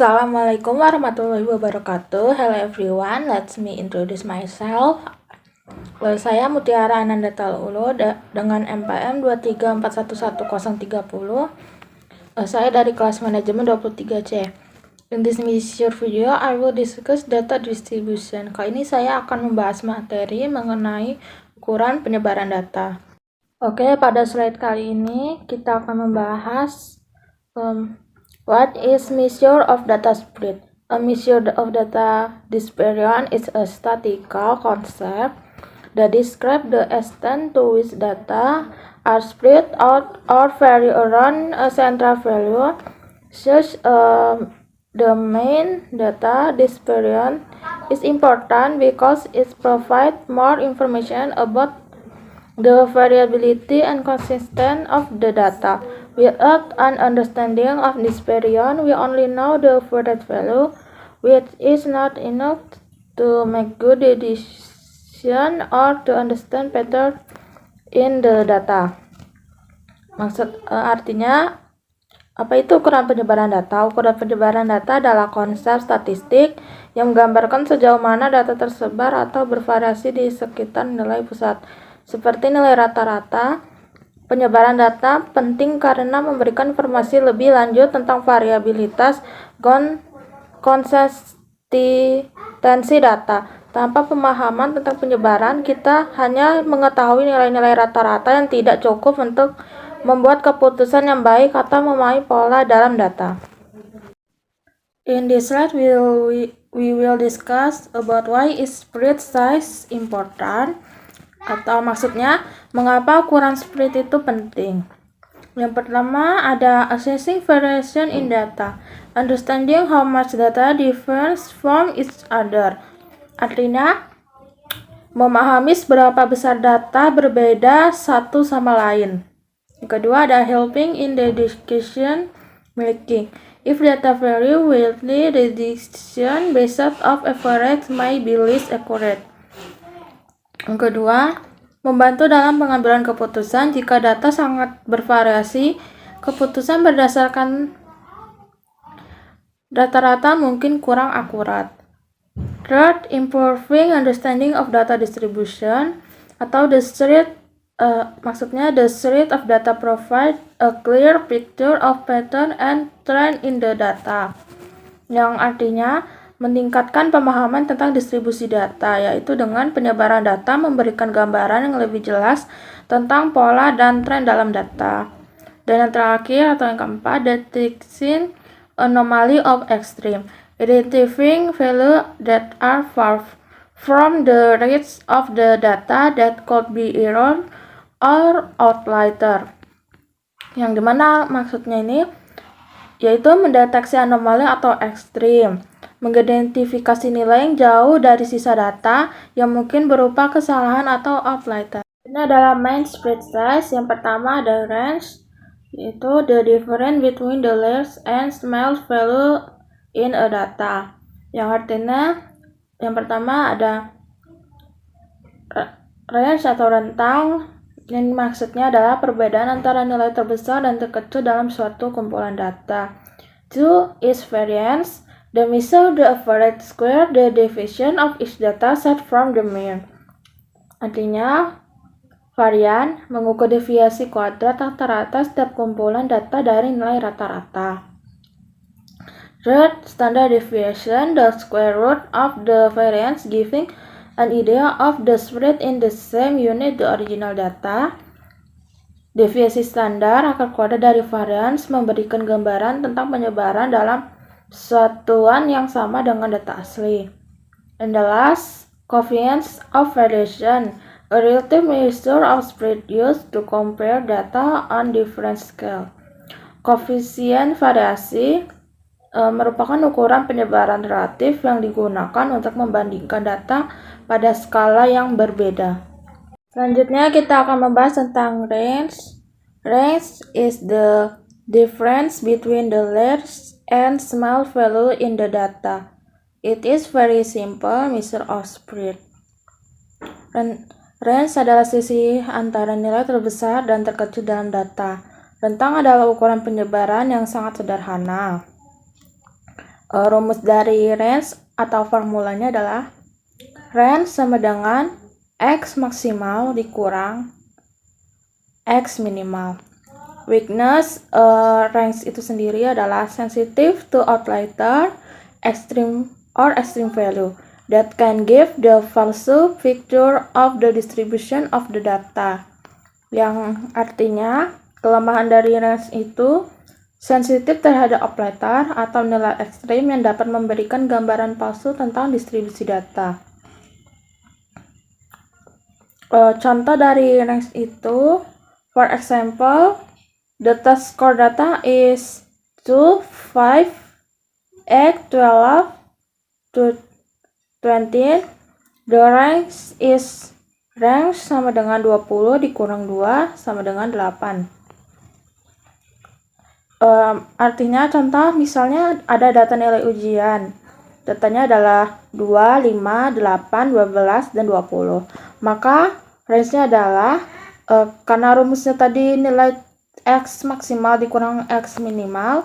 Assalamualaikum warahmatullahi wabarakatuh. Hello everyone, let me introduce myself. Saya Mutiara Ananda Talulo dengan MPM 234111030. Saya dari kelas manajemen 23C. In this short video, I will discuss data distribution. Kali ini saya akan membahas materi mengenai ukuran penyebaran data. Oke, pada slide kali ini kita akan membahas what is measure of data spread? A measure of data dispersion is a statistical concept that describes the extent to which data are spread out or vary around a central value. Such the main data dispersion is important because it provides more information about the variability and consistency of the data. Without an understanding of dispersion, we only know the average value, which is not enough to make good decision or to understand pattern in the data. Artinya, apa itu ukuran penyebaran data? Ukuran penyebaran data adalah konsep statistik yang menggambarkan sejauh mana data tersebar atau bervariasi di sekitar nilai pusat. Seperti nilai rata-rata, penyebaran data penting karena memberikan informasi lebih lanjut tentang variabilitas konsistensi data. Tanpa pemahaman tentang penyebaran, kita hanya mengetahui nilai-nilai rata-rata yang tidak cukup untuk membuat keputusan yang baik atau memahami pola dalam data. In this slide, we will discuss about why is spread size important. Atau maksudnya, mengapa ukuran spread itu penting? Yang pertama ada assessing variation in data, understanding how much data differs from each other. Artinya, memahami seberapa besar data berbeda satu sama lain. Yang kedua ada helping in the decision making. If data vary widely, the decision based of average may be less accurate. Yang kedua, membantu dalam pengambilan keputusan. Jika data sangat bervariasi, keputusan berdasarkan rata-rata mungkin kurang akurat. Third, improving understanding of data distribution atau the spread of data provide a clear picture of pattern and trend in the data. Yang artinya meningkatkan pemahaman tentang distribusi data, yaitu dengan penyebaran data memberikan gambaran yang lebih jelas tentang pola dan tren dalam data. Dan yang terakhir atau yang keempat, detecting anomaly of extreme, identifying value that are far from the range of the data that could be error or outlier. Yang dimana maksudnya ini yaitu mendeteksi anomali atau ekstrim, mengidentifikasi nilai yang jauh dari sisa data yang mungkin berupa kesalahan atau outlier. Ini adalah main spread size. Yang pertama ada range, yaitu the difference between the large and small value in a data. Yang artinya yang pertama ada range atau rentang, yang maksudnya adalah perbedaan antara nilai terbesar dan terkecil dalam suatu kumpulan data. Two is variance. The measure the average square the deviation of each data set from the mean. Artinya, varian mengukur deviasi kuadrat rata-rata setiap kumpulan data dari nilai rata-rata. Third, standard deviation, the square root of the variance giving an idea of the spread in the same unit the original data. Deviasi standar, akar kuadrat dari varians, memberikan gambaran tentang penyebaran dalam satuan yang sama dengan data asli. And the last, coefficient of variation, a relative measure of spread used to compare data on different scale. Koefisien variasi merupakan ukuran penyebaran relatif yang digunakan untuk membandingkan data pada skala yang berbeda. Selanjutnya kita akan membahas tentang range. Range is the difference between the large and small value in the data. It is very simple measure of spread. Range adalah selisih antara nilai terbesar dan terkecil dalam data. Rentang adalah ukuran penyebaran yang sangat sederhana. Rumus dari range atau formulanya adalah range sama dengan X maksimal dikurang X minimal. Weakness range itu sendiri adalah sensitive to outlier, extreme value that can give the false picture of the distribution of the data. Yang artinya kelemahan dari range itu sensitif terhadap outlier atau nilai ekstrim yang dapat memberikan gambaran palsu tentang distribusi data. Contoh dari range itu, for example, the test score data is 2, 5, 8, 12, 20. The range is range sama dengan 20 dikurang 2 sama dengan 8. Artinya contoh misalnya ada data nilai ujian. Datanya adalah 2, 5, 8, 12, dan 20. Maka range-nya adalah karena rumusnya tadi nilai X maksimal dikurang X minimal,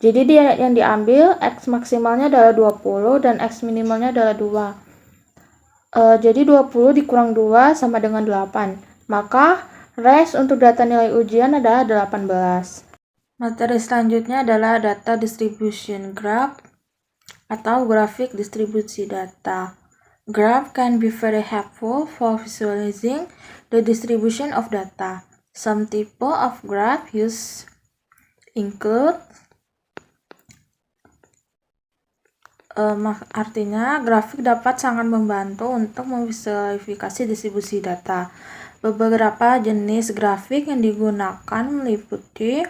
jadi dia yang diambil X maksimalnya adalah 20 dan X minimalnya adalah 2. Jadi 20 dikurang 2 sama dengan 8. Maka range untuk data nilai ujian adalah 18. Materi selanjutnya adalah data distribution graph atau grafik distribusi data. Graph can be very helpful for visualizing the distribution of data. Some type of graph used include artinya grafik dapat sangat membantu untuk memvisualisasi distribusi data. Beberapa jenis grafik yang digunakan meliputi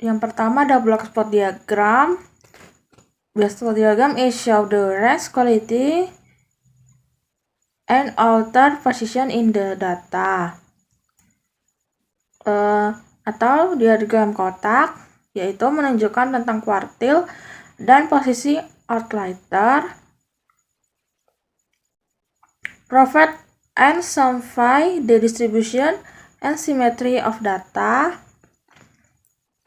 yang pertama ada block spot diagram. Block spot diagram is show the range, quality, and alter position in the data. Atau diagram kotak, yaitu menunjukkan tentang kuartil dan posisi outlier. Provide and simplify the distribution and symmetry of data.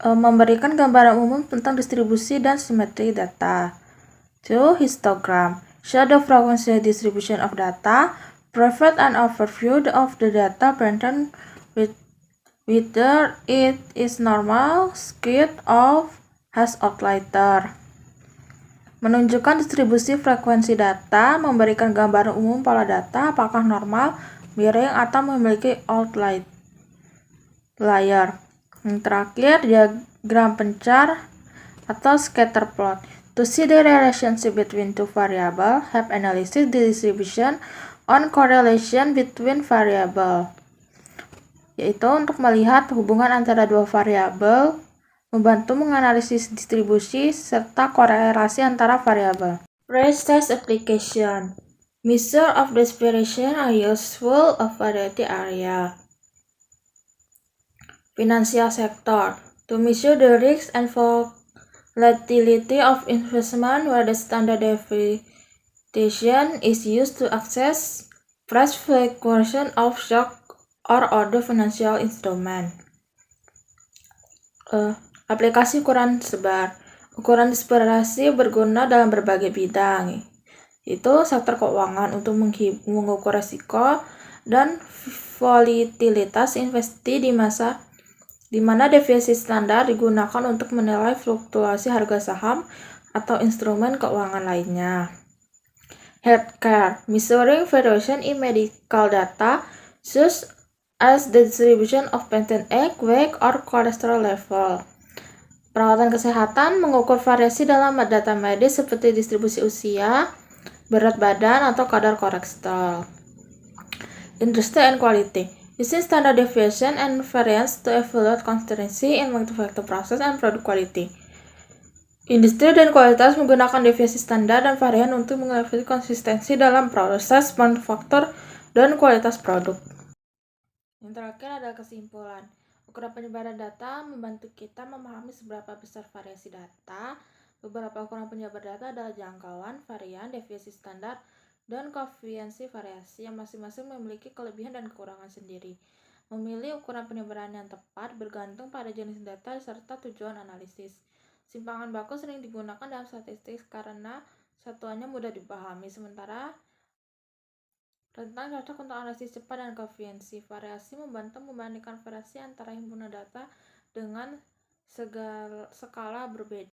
Memberikan gambaran umum tentang distribusi dan simetri data. 2. Histogram. Show the frequency distribution of data. Provide an overview of the data pattern with whether it is normal, skewed, or has outlier. Menunjukkan distribusi frekuensi data, memberikan gambaran umum pola data, apakah normal, miring, atau memiliki outlier. Yang terakhir, diagram pencar atau scatter plot. To see the relationship between two variables, have analysis the distribution on correlation between variable. Yaitu untuk melihat hubungan antara dua variabel, membantu menganalisis distribusi serta korelasi antara variabel. Range test application. Measure of desperation are useful of variety area. Financial sector. To measure the risk and volatility of investment where the standard deviation is used to assess price fluctuation of stock or other financial instrument. Aplikasi ukuran sebar. Ukuran dispersi berguna dalam berbagai bidang, yaitu sektor keuangan untuk mengukur risiko dan volatilitas investasi di mana deviasi standar digunakan untuk menilai fluktuasi harga saham atau instrumen keuangan lainnya. Healthcare. Measuring variation in medical data such as the distribution of patent egg, weight, or cholesterol level. Perawatan kesehatan mengukur variasi dalam data medis seperti distribusi usia, berat badan, atau kadar kolesterol. Industry and quality. Using standard deviation and variance to evaluate consistency in manufacturing process and product quality. Industri dan kualitas menggunakan deviasi standar dan varian untuk mengevaluasi konsistensi dalam proses manufaktur dan kualitas produk. Yang terakhir adalah kesimpulan. Ukuran penyebaran data membantu kita memahami seberapa besar variasi data. Beberapa ukuran penyebaran data adalah jangkauan, varian, deviasi standar, dan koefisiensi variasi yang masing-masing memiliki kelebihan dan kekurangan sendiri. Memilih ukuran penyebaran yang tepat bergantung pada jenis data serta tujuan analisis. Simpangan baku sering digunakan dalam statistik karena satuannya mudah dipahami, sementara rentang cocok untuk analisis cepat dan koefisiensi. Variasi membantu membandingkan variasi antara himpunan data dengan skala berbeda.